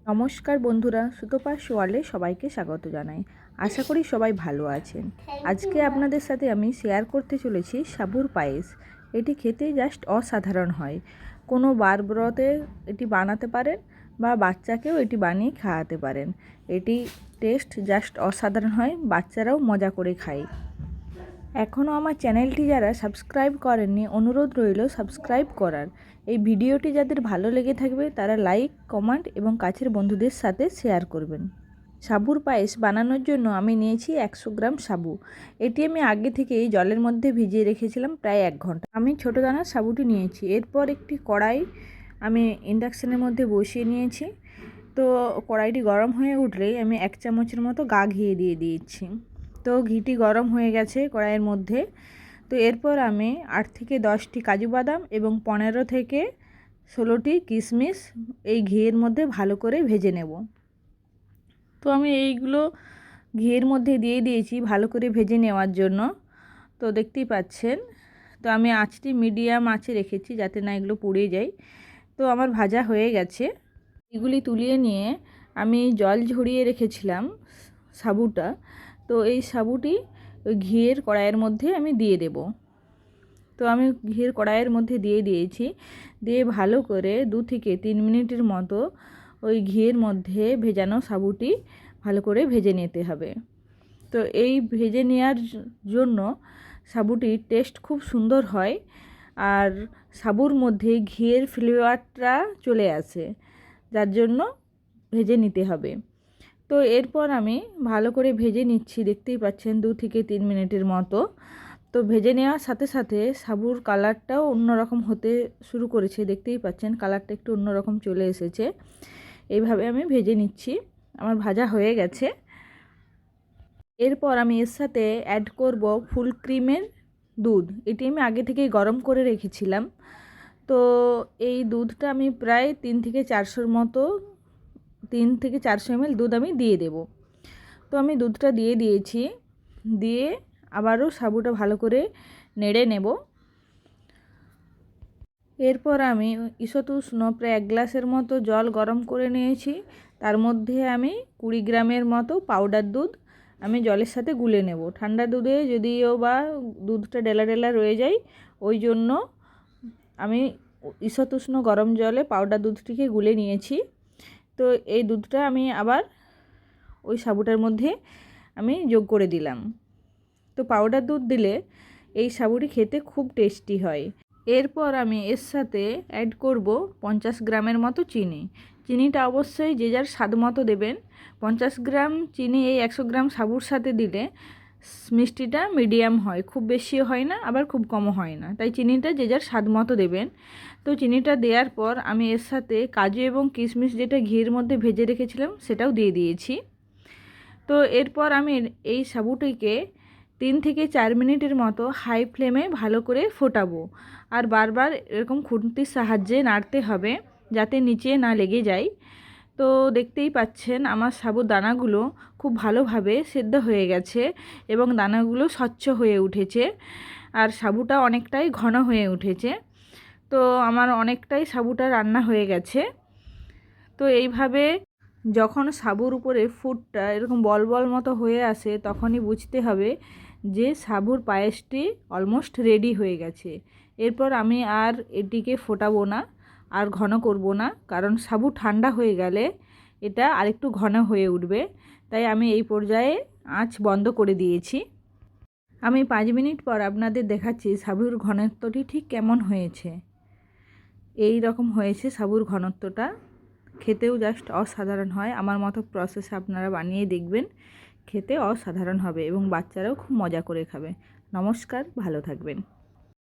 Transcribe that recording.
নমস্কার বন্ধুরা, সুতোপাস ওয়ার্ল্ডে সবাইকে স্বাগত জানাই। আশা করি সবাই ভালো আছেন। আজকে আপনাদের সাথে আমি শেয়ার করতে চলেছি সাবুর পায়েস। এটি খেতে জাস্ট অসাধারণ হয়। কোনো বার ব্রতে এটি বানাতে পারেন বা বাচ্চাকেও এটি বানিয়ে খাওয়াতে পারেন। এটি টেস্ট জাস্ট অসাধারণ হয়, বাচ্চারাও মজা করে খায়। এখনও আমার চ্যানেলটি যারা সাবস্ক্রাইব করেননি, অনুরোধ রইল সাবস্ক্রাইব করার। এই ভিডিওটি যাদের ভালো লেগে থাকবে তারা লাইক, কমেন্ট এবং কাছের বন্ধুদের সাথে শেয়ার করবেন। সাবুর পায়েস বানানোর জন্য আমি নিয়েছি 100 গ্রাম সাবু। এটি আমি আগে থেকেই জলের মধ্যে ভিজিয়ে রেখেছিলাম প্রায় 1 ঘন্টা। আমি ছোটো দানার সাবুটি নিয়েছি। এরপর একটি কড়াই আমি ইন্ডাকশানের মধ্যে বসিয়ে নিয়েছি। তো কড়াইটি গরম হয়ে উঠলেই আমি 1 চামচের মতো ঘি দিয়ে দিয়েছি। তো ঘিটি গরম হয়ে গেছে কড়াইয়ের মধ্যে। তো এরপর আমি 8 থেকে 10টি কাজু বাদাম এবং 15 থেকে 16টি কিশমিশ এই ঘিয়ের মধ্যে ভালো করে ভেজে নেব। তো আমি এইগুলো ঘিয়ের মধ্যে দিয়ে দিয়েছি ভালো করে ভেজে নেওয়ার জন্য। তো দেখতেই পাচ্ছেন। তো আমি আঁচটি মিডিয়াম আঁচে রেখেছি যাতে না এগুলো পুড়ে যায়। তো আমার ভাজা হয়ে গেছে। এগুলি তুলিয়ে নিয়ে আমি জল ঝরিয়ে রেখেছিলাম সাবুটা। তো এই সাবুটি ওই ঘিয়ের কড়াইয়ের মধ্যে আমি দিয়ে দেব। তো আমি ঘিয়ের কড়াইয়ের মধ্যে দিয়ে দিয়েছি। দিয়ে ভালো করে 2 থেকে 3 মিনিটের মতো ওই ঘিয়ের মধ্যে ভেজানো সাবুটি ভালো করে ভেজে নিতে হবে। তো এই ভেজে নেওয়ার জন্য সাবুটির টেস্ট খুব সুন্দর হয় আর সাবুর মধ্যে ঘিয়ের ফ্লেভারটা চলে আসে, যার জন্য ভেজে নিতে হবে। তো এরপর আমি ভালো করে ভেজে নিচ্ছি, দেখতেই পাচ্ছেন 2 থেকে 3 মিনিটের মতো। তো ভেজে নেওয়ার সাথে সাথে সাবুর কালারটাও অন্যরকম হতে শুরু করেছে, দেখতেই পাচ্ছেন কালারটা একটু অন্যরকম চলে এসেছে। এইভাবে আমি ভেজে নিচ্ছি। আমার ভাজা হয়ে গেছে। এরপর আমি এর সাথে অ্যাড করব ফুল ক্রিমের দুধ। এটি আমি আগে থেকেই গরম করে রেখেছিলাম। তো এই দুধটা আমি প্রায় 3 থেকে 400 ml দুধ আমি দিয়ে দেব। তো আমি দুধটা দিয়ে দিয়েছি। দিয়ে আবারও সাবুটা ভালো করে নেড়ে নেব। এরপর আমি ঈষৎ উষ্ণ প্রায় 1 গ্লাসের মতো জল গরম করে নিয়েছি। তার মধ্যে আমি 20 গ্রামের মতো পাউডার দুধ আমি জলের সাথে গুলে নেব। ঠান্ডা দুধে যদিও বা দুধটা ডেলা ডেলা রয়ে যায়, ওই জন্য আমি ঈষৎ উষ্ণ গরম জলে পাউডার দুধটিকে গুলে নিয়েছি। তো এই দুধটা আমি আবার ওই সাবুটার মধ্যে আমি যোগ করে দিলাম। তো পাউডার দুধ দিলে এই সাবুটি খেতে খুব টেস্টি হয়। এরপর আমি এর সাথে অ্যাড করব 50 গ্রামের মতো চিনি। চিনিটা অবশ্যই যে যার স্বাদ মতো দেবেন। 50 গ্রাম চিনি এই 100 গ্রাম সাবুর সাথে দিলে মিষ্টিটা মিডিয়াম হয়, খুব বেশিও হয় না আবার খুব কমও হয় না, তাই চিনিটা যে যার স্বাদ মতো দেবেন। তো চিনিটা দেওয়ার পর আমি এর সাথে কাজু এবং কিশমিশ যেটা ঘিয়ের মধ্যে ভেজে রেখেছিলাম সেটাও দিয়ে দিয়েছি। তো এরপর আমি এই সাবুটিকে 3 থেকে 4 মিনিটের মতো হাই ফ্লেমে ভালো করে ফোটাবো। আর বারবার এরকম খুন্তির সাহায্যে নাড়তে হবে যাতে নিচে না লেগে যায়। তো দেখতেই পাচ্ছেন আমার সাবুর দানাগুলো খুব ভালোভাবে সেদ্ধ হয়ে গেছে এবং দানাগুলো স্বচ্ছ হয়ে উঠেছে আর সাবুটা অনেকটাই ঘন হয়ে উঠেছে। তো আমার অনেকটাই সাবুটা রান্না হয়ে গেছে। তো এইভাবে যখন সাবুর উপরে ফুডটা এরকম বল বল মতো হয়ে আসে তখনই বুঝতে হবে যে সাবুর পায়েসটি অলমোস্ট রেডি হয়ে গেছে। এরপর আমি আর এটিকে ফোটাবো না আর ঘন করব না, কারণ সাবু ঠান্ডা হয়ে গেলে এটা আরেকটু ঘন হয়ে উঠবে। তাই আমি এই পর্যায়ে আঁচ বন্ধ করে দিয়েছি। আমি 5 মিনিট পর আপনাদের দেখাচ্ছি সাবুর ঘনত্বটি ঠিক কেমন হয়েছে। এই রকম হয়েছে সাবুর ঘনত্বটা। খেতেও জাস্ট অসাধারণ হয়। আমার মতো প্রসেসে আপনারা বানিয়ে দেখবেন, খেতে অসাধারণ হবে এবং বাচ্চারাও খুব মজা করে খাবে। নমস্কার, ভালো থাকবেন।